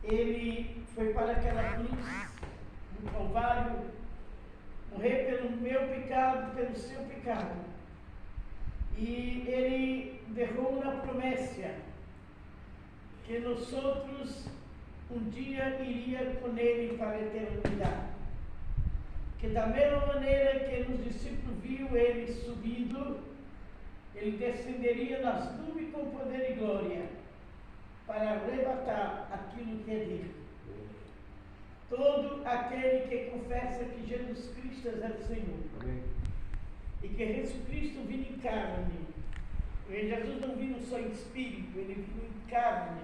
ele foi para aquela cruz do Calvário, morrer pelo meu pecado, pelo seu pecado. E ele deixou uma promessa que nós outros um dia iria com ele para a eternidade. Que da mesma maneira que os discípulos viu ele subindo, ele descenderia nas nuvens com poder e glória para arrebatar aquilo que é dele. Todo aquele que confessa que Jesus Cristo é o Senhor. Amém. E que Jesus Cristo vive em carne. E Jesus não vive só em espírito, ele vive em carne.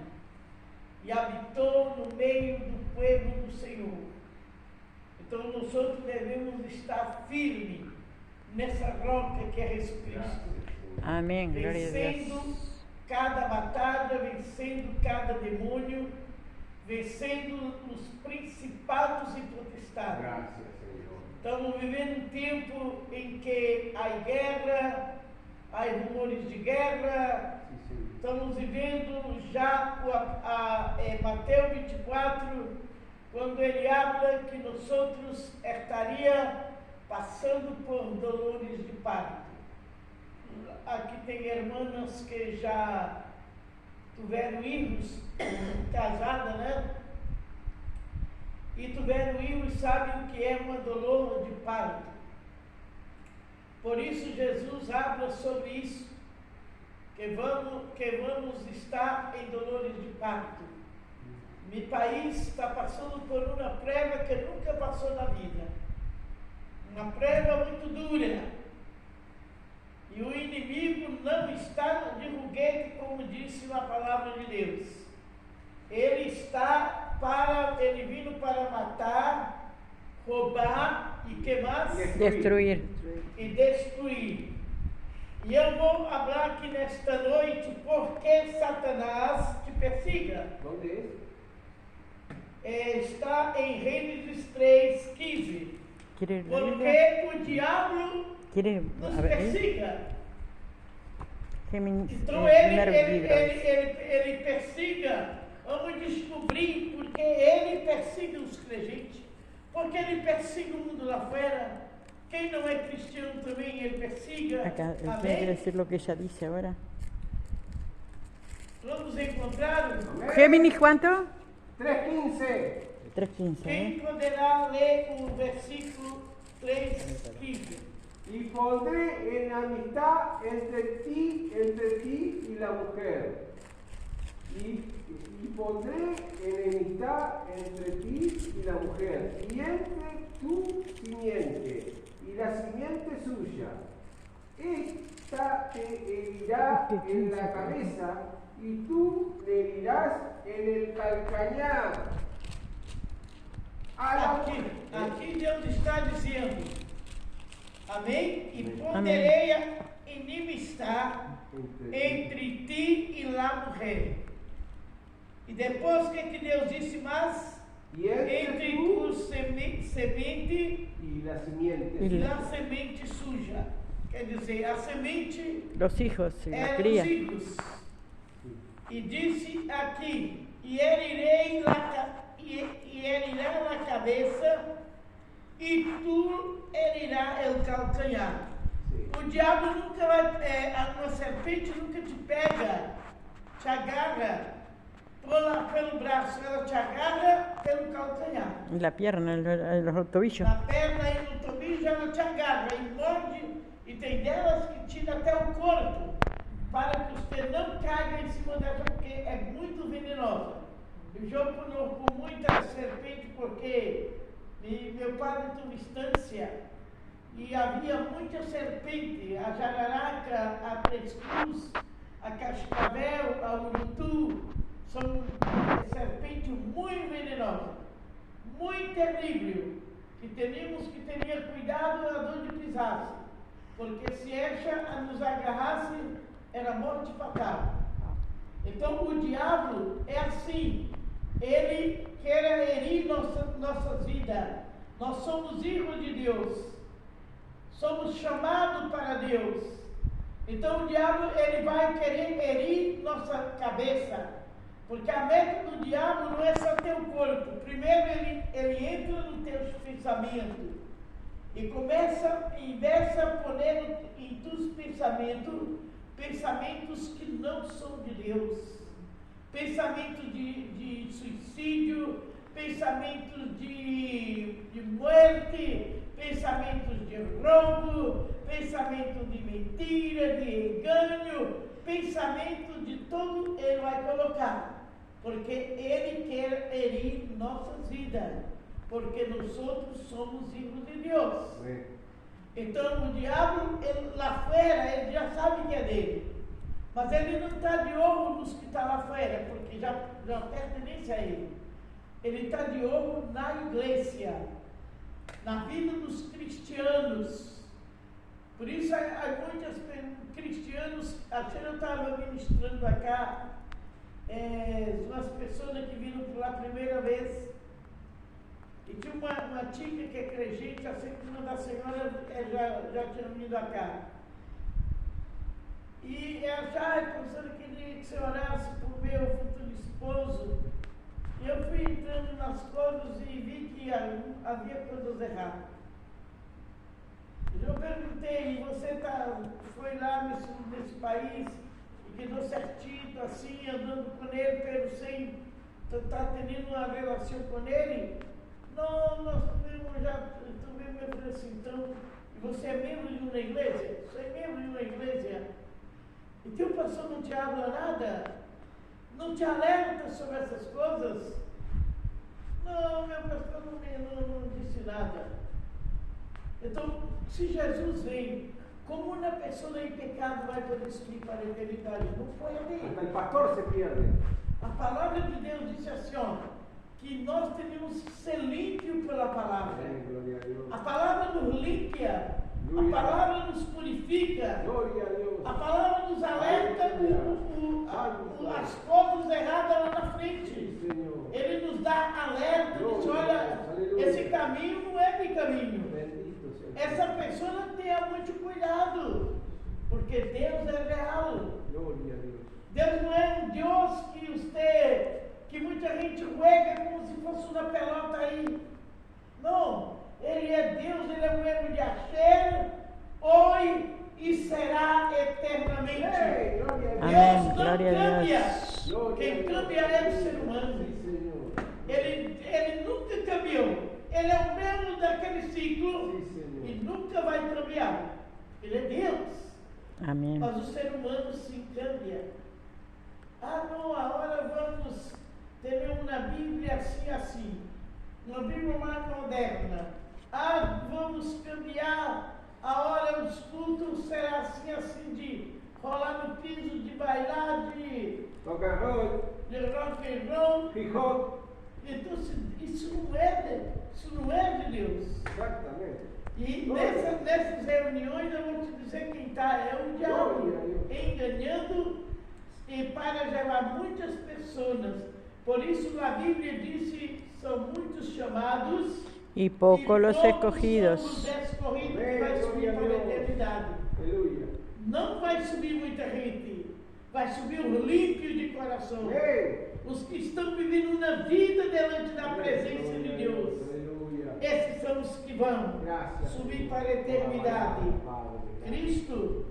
E habitou no meio do povo do Senhor. Então nós outros devemos estar firmes nessa roca que é Jesus Cristo. Amém. Vencendo cada batalha, vencendo cada demônio, vencendo os principados e potestades. Graças, Senhor. Estamos vivendo um tempo em que há guerra, há rumores de guerra. Sim. Estamos vivendo já Mateus 24, quando ele habla que nós outros estaria passando por dolores de parto. Aqui tem irmãs que já tiveram filhos, casadas, né? E tiveram filhos, sabem o que é uma dolor de parto. Por isso Jesus habla sobre isso, que vamos estar em dolores de parto. Meu país está passando por uma prova que nunca passou na vida. Uma prova muito dura. E o inimigo não está de foguete, como disse na palavra de Deus. Ele vindo para matar, roubar e que mais? Destruir. E destruir. E eu vou falar aqui nesta noite porque Satanás te persiga. Onde Está em Gênesis 3:15. Porque o diabo nos persiga. Então ele persiga. Vamos descobrir porque ele persiga os crentes. Porque ele persiga o mundo lá fora. Quem não é cristiano também ele persiga. Acá, Amém? quiere decir lo que ella dice ahora. Vamos encontrar. Géminis, ¿cuánto? 3:15. 3:15. Quem poderá ler o versículo 3:15? Y pondré enemistad entre ti y la mujer. Y pondré enemistad entre ti y la mujer, y entre tu simiente y la simiente suya. Esta te herirá en la cabeza y tú le herirás en el calcañar. Aqui Deus está dizendo, amém? E ponderei inimistar entre ti e la mulher. E depois o que Deus disse mais? Entre tu semente y la simiente. e la semente suja. Quer dizer, a semente Los hijos, la é cría. os filhos. E disse aqui, e herirá na cabeça e tu herirá o calcanhar. Sim. O diabo nunca vai, uma serpente nunca te pega, te agarra pelo braço, ela te agarra pelo calcanhar. La pierna, los tobillos. Na perna e no tobilho ela te agarra e morde, e tem delas que tira até o corpo, para que você não caia em cima dela, porque é muito venenosa. Eu jogo com muita serpente porque meu pai teve instância e havia muita serpente, a jararaca, a três cruz, a cascavel, a urutu, são serpentes muito venenosas, muito terrível, que teríamos que ter cuidado onde pisasse, porque se essa nos agarrasse, era morte fatal. Então o diabo é assim, ele quer herir nossas vidas. Nós somos filhos de Deus, somos chamados para Deus. Então o diabo ele vai querer herir nossa cabeça, Porque a meta do diabo não é só teu corpo. Primeiro ele entra nos teus pensamentos e começa a poner em teus pensamentos que não são de Deus. Pensamentos de suicídio, pensamentos de morte, pensamentos de roubo, pensamentos de mentira, de engano, pensamentos de tudo ele vai colocar, porque ele quer herir nossas vidas, porque nós outros somos filhos de Deus. Amém. Então o diabo, lá fora, ele já sabe que é dele, mas ele não está de olho nos que estão lá fora, porque já pertence a ele. Ele está de olho na igreja, na vida dos cristianos. Por isso há muitos cristianos, até eu estava ministrando acá, umas pessoas que viram pela primeira vez, e tinha uma tia que é crente, a uma da senhora já tinha vindo acá. E ela já pensando que queria que você orasse por meu futuro esposo. E eu fui entrando nas coisas e vi que havia coisas erradas. Eu perguntei, você foi lá nesse país e quedou certinho, assim, andando com ele, pelo sem está tendo uma relação com ele? Não, nós tivemos já, também me falei assim, então, e você é membro de uma igreja? Você é membro de uma igreja? E teu pastor não te habla nada? Não te alerta sobre essas coisas? Não, meu pastor não disse nada. Então, se Jesus vem, como uma pessoa em pecado vai poder subir para a eternidade? Não foi a dele. Hasta el pastor se pierde. A palavra de Deus disse assim, ó, que nós devemos ser limpios pela palavra. Amén, gloria a Dios. A palavra nos limpia, a palavra nos purifica, Gloria a Dios. a palavra nos alerta as coisas erradas lá na frente. Sí, Señor. Ele nos dá alerta, diz, olha, esse caminho não é meu caminho. Bendito sea. Essa pessoa tenha muito cuidado, porque Deus é real. Gloria a Dios. Deus não é um Deus que muita gente juega como se fosse uma pelota aí. Não, Ele é Deus, Ele é o mesmo de ayer, hoje e será eternamente. Hey, gloria a Dios. Amém, Deus não glória a cambia. Deus. Gloria a Quem Dios. cambia é o ser humano. Sí, Señor. Ele nunca cambiou. Ele é o mesmo daquele ciclo Sí, Señor. e nunca vai cambiar. Ele é Deus. Amém. Mas o ser humano se cambia. Ah, não, agora vamos ter uma Bíblia assim. Uma Bíblia mais moderna. Ah, vamos cambiar. A hora dos cultos será assim de rolar no piso, de bailar, de Rock and roll, rock and roll. hip hop. Então, isso não é de Deus. Exactamente. E nessas reuniões eu vou te dizer quem está, é o diabo, enganando e para gerar muitas pessoas. Por isso a Bíblia disse, são muitos chamados Y pocos los poucos escogidos. são os escolhidos que vai subir para a eternidade. Aleluya. Não vai subir muita gente, vai subir os límpios de coração. Amén. Os que estão vivendo uma vida diante da presença de Deus. Aleluya. Esses são os que vão Gracias. subir para a eternidade. Padre. Cristo,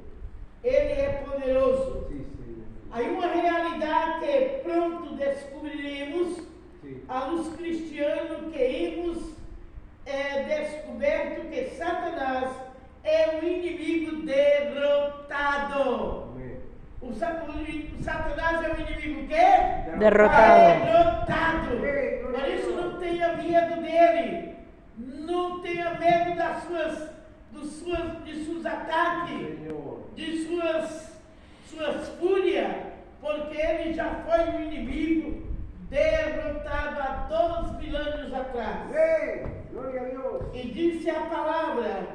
Ele é poderoso. Sí, Señor. Aí uma realidade que pronto descobriremos, Sí. aos cristianos que hemos descoberto que Satanás é o inimigo derrotado. Amén. O Satanás é o inimigo que? Derrotado. Derrotado. Por isso não tenha medo dele. Não tenha medo de seus ataques, Señor. de suas fúrias, porque ele já foi um inimigo derrotado há 2.000 anos atrás. Amén. Gloria a Dios. E disse a palavra,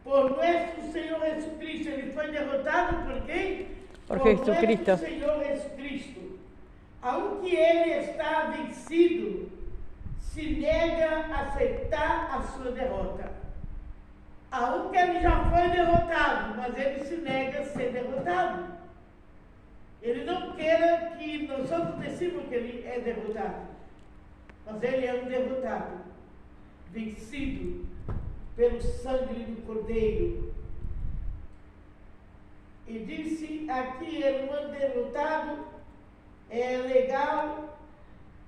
por nosso Senhor Jesus Cristo, ele foi derrotado por quem? Por Jesucristo. Nosso Senhor Jesus Cristo. Aonde ele está vencido, se nega a aceitar a sua derrota. Aonde ele já foi derrotado, mas ele se nega a ser derrotado. Ele não quer que nós outros pensemos que ele é derrotado. Mas ele é um derrotado, vencido pelo sangue do Cordeiro. E disse aqui, irmão derrotado, é legal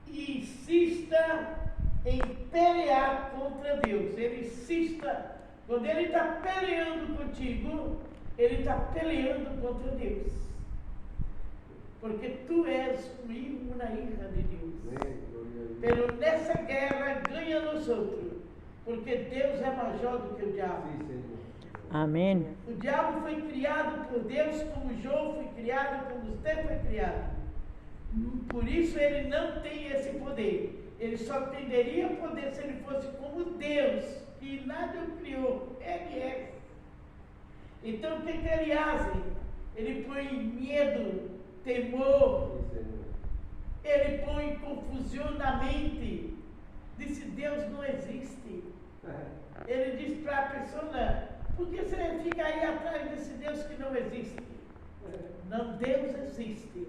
e insista em pelear contra Deus. Ele insista, quando ele está peleando contigo, ele está peleando contra Deus. Porque tu és um filho, uma filha de Deus. Pero nessa guerra ganha nós outros, porque Deus é maior do que o diabo. Amém. O diabo foi criado por Deus como João foi criado, como você foi criado. Por isso ele não tem esse poder. Ele só teria poder se ele fosse como Deus, que nada o criou. Ele é. Então o que ele faz? Ele põe medo, temor. Ele põe confusão na mente. Disse, Deus não existe. Ele diz para a pessoa, por que você fica aí atrás desse Deus que não existe? Não, Deus existe.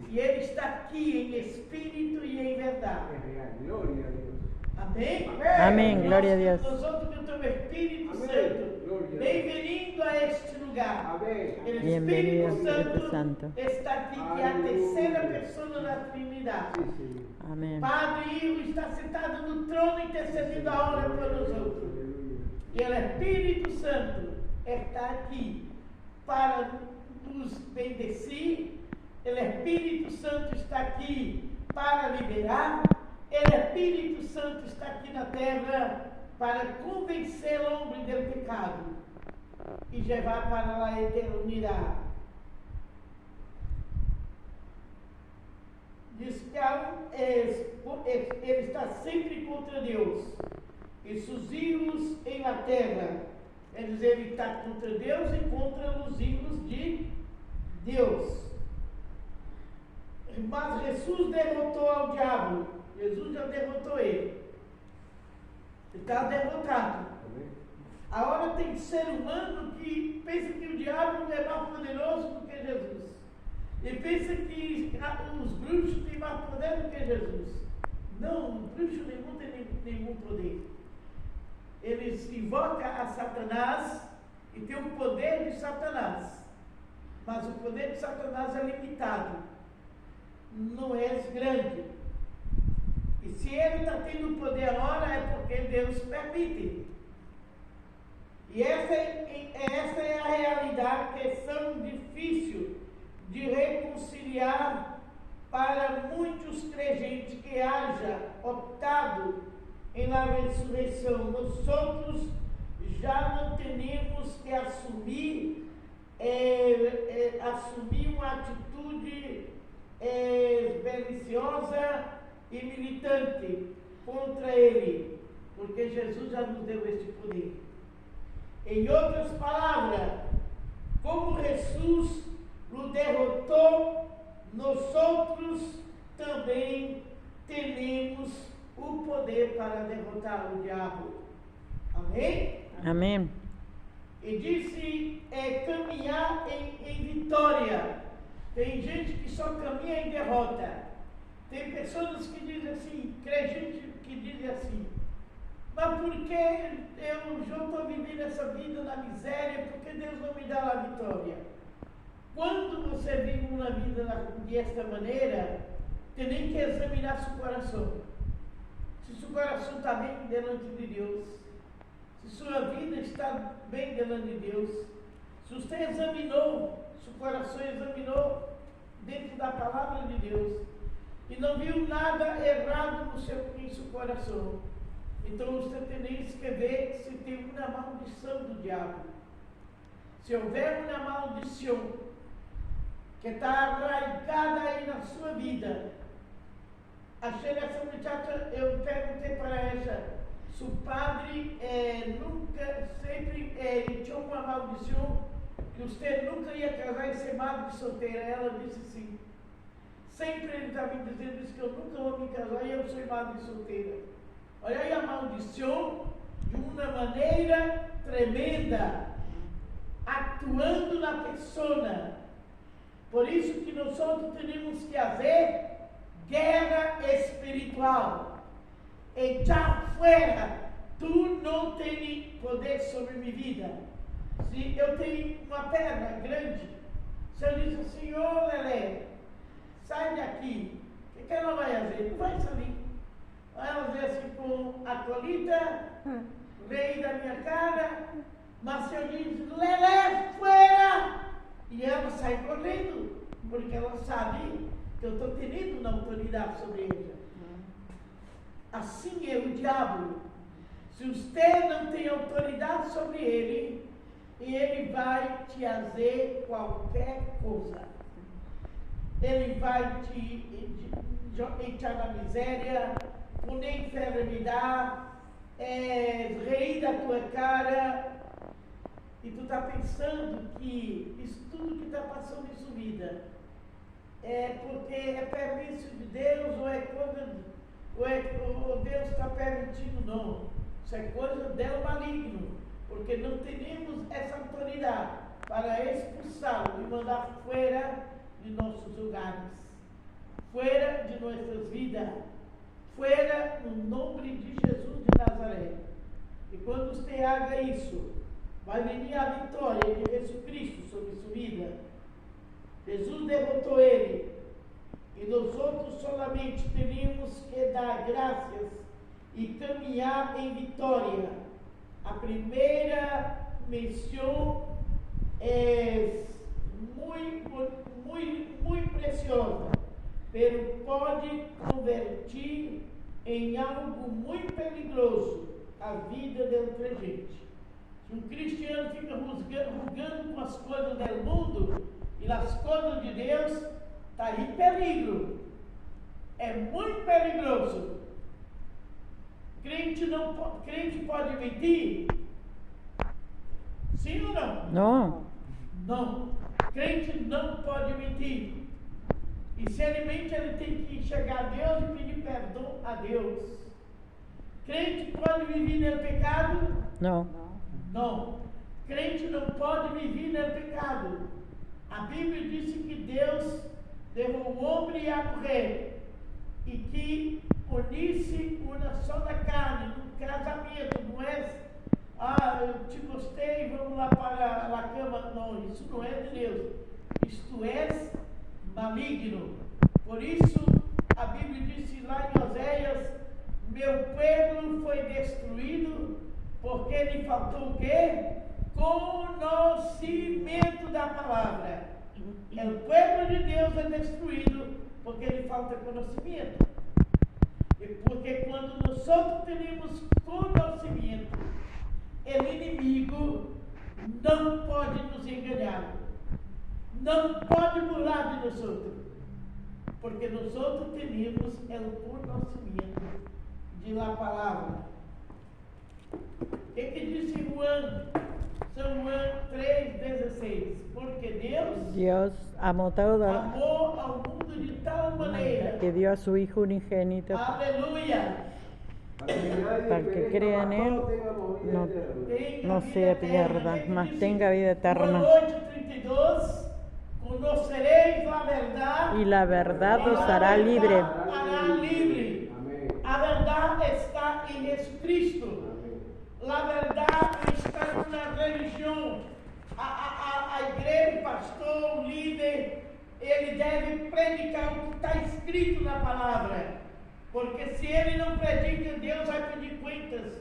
E Ele está aqui em espírito e em verdade. Glória a Deus. Amém? Amém. Glória a Deus. Nós outros que temos Espírito Amém. Santo. Glória a Deus. Bem-vindo a este lugar. Amém. O Bienvenido, Espírito Espírito Santo. está aqui, que é a Aleluia. terceira pessoa da Trindade. Sí, Señor. Amém. Padre e Hijo está sentado no trono intercedendo a hora por nós outros. Aleluya. E o Espírito Santo está aqui para nos bendecir. O Espírito Santo está aqui para liberar. O Espírito Santo está aqui na terra para convencer o homem do pecado e levar para a eternidade. Diz que ele está sempre contra Deus e seus filhos em la terra. Quer dizer, ele está contra Deus e contra os filhos de Deus. Mas Jesus derrotou ao diabo. Jesus já derrotou ele. Ele está derrotado. Amém. Agora tem ser humano que pensa que o diabo é mais poderoso do que Jesus. E pensa que os bruxos têm mais poder do que Jesus. Não, o bruxo nenhum tem nenhum poder. Eles invocam a Satanás e tem o poder de Satanás. Mas o poder de Satanás é limitado. Não é grande. E se ele está tendo poder agora é porque Deus permite. E essa é a realidade que é tão difícil de reconciliar para muitos crentes que haja optado em la ressurreição. Nós outros já não temos que assumir uma atitude beliciosa e militante contra ele, porque Jesus já nos deu este poder. Em outras palavras, como Jesus o derrotou, nós outros também temos o poder para derrotar o diabo. Amém? Amém. E disse caminhar em vitória. Tem gente que só caminha em derrota. Tem pessoas que dizem assim, crentes que dizem assim, mas por que eu já estou vivendo essa vida na miséria, por que Deus não me dá a vitória? Quando você vive uma vida desta maneira, tem nem que examinar seu coração. Se seu coração está bem diante de Deus, se sua vida está bem diante de Deus, se você examinou, seu coração examinou dentro da palavra de Deus, e não viu nada errado em seu coração, então você tem que ver se tem uma maldição do diabo. Se houver uma maldição que está arraigada aí na sua vida, achei essa muchacha, eu perguntei para ela, se o padre nunca, sempre tinha uma maldição, que você nunca ia casar e ser madre solteira. Ela disse sim. Sempre ele está me dizendo isso, que eu nunca vou me casar e eu sou madre solteira. Olha aí a maldição de uma maneira tremenda, atuando na pessoa. Por isso que nós temos que fazer guerra espiritual. Echar fora, tu não tens poder sobre minha vida. Se eu tenho uma perna grande, se eu dizer, Senhor Lelé, sai daqui, o que ela vai fazer? Não vai sair. Ela vai assim com a colita, veio da minha cara, mas se eu dizer, Lelé, fora! E ela sai correndo, porque ela sabe que eu estou tendo uma autoridade sobre ela. Assim é o diabo. Se você não tem autoridade sobre ele vai te fazer qualquer coisa. Ele vai te echar na miséria, poner enfermidade, rir da tua cara. E tu está pensando que isso tudo que está passando em sua vida é porque é permissão de Deus ou Deus está permitindo? Não. Isso é coisa do maligno, porque não temos essa autoridade para expulsá-lo e mandar fora de nossos lugares, fora de nossas vidas, fora no nome de Jesus de Nazaré. E quando você haga isso, vai vir a vitória de Jesus Cristo sobre sua vida. Jesus derrotou ele. E nós outros solamente teríamos que dar graças e caminhar em vitória. A primeira menção é muito preciosa, pero pode convertir em algo muito perigoso a vida de outra gente. Se um cristiano fica julgando com as coisas do mundo e as coisas de Deus, está em perigo. É muito perigoso. Crente pode mentir? Sim ou não? Não. Não. Crente não pode mentir. E se ele mente, ele tem que chegar a Deus e pedir perdão a Deus. Crente pode viver no pecado? Não. Não. Crente não pode viver no pecado. A Bíblia diz que Deus deu o homem e a mulher, e que unisse uma só da carne, no casamento. Não é, eu te gostei, vamos lá para a cama. Não, isso não é de Deus. Isto é maligno. Por isso, a Bíblia disse lá em Oséias, meu povo foi destruído, porque lhe faltou o quê? Conhecimento da palavra. O povo de Deus é destruído porque lhe falta conhecimento. E porque quando nós temos conhecimento, o inimigo não pode nos enganar, não pode burlar de nós outros, porque nós temos o conhecimento de la palavra. O que diz São Juan 3,16? Porque Dios amó ao mundo de tal maneira que dio a su Hijo unigénito aleluya, para el que crea en Él no se pierda, mas tenga vida eterna. Juan 8:32, conoceréis la verdad Y la verdad os hará libre. hará libre. A verdade está em Jesucristo. A verdade está na religião. A igreja, o pastor, o líder, ele deve predicar o que está escrito na palavra. Porque se ele não predica, Deus vai pedir contas.